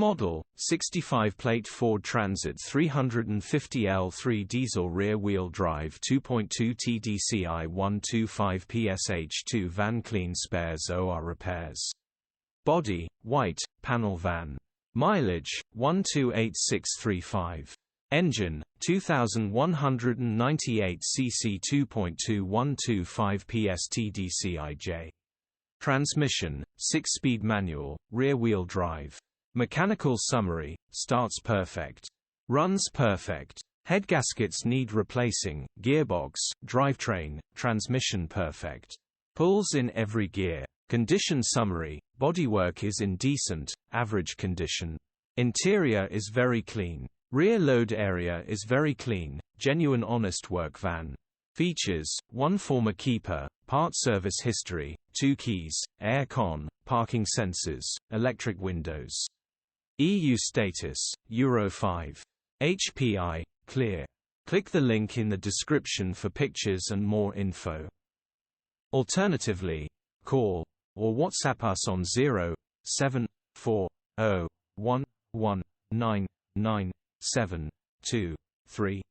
Model, 65-plate Ford Transit 350L3 diesel rear-wheel drive 2.2 TDCi 125ps H2 van clean spares OR repairs. Body, white, panel van. Mileage, 128635. Engine, 2198 cc 2.2 125ps TDCI-J. Transmission, 6-speed manual, rear-wheel drive. Mechanical summary: starts perfect. Runs perfect. Headgaskets need replacing, gearbox, drivetrain, transmission perfect. Pulls in every gear. Condition summary: bodywork is in decent, average condition. Interior is very clean. Rear load area is very clean, genuine honest work van. Features: 1 former keeper, part service history, 2 keys, air con, parking sensors, electric windows. EU status, Euro 5. HPI, clear. Click the link in the description for pictures and more info. Alternatively, call or WhatsApp us on 07401199723.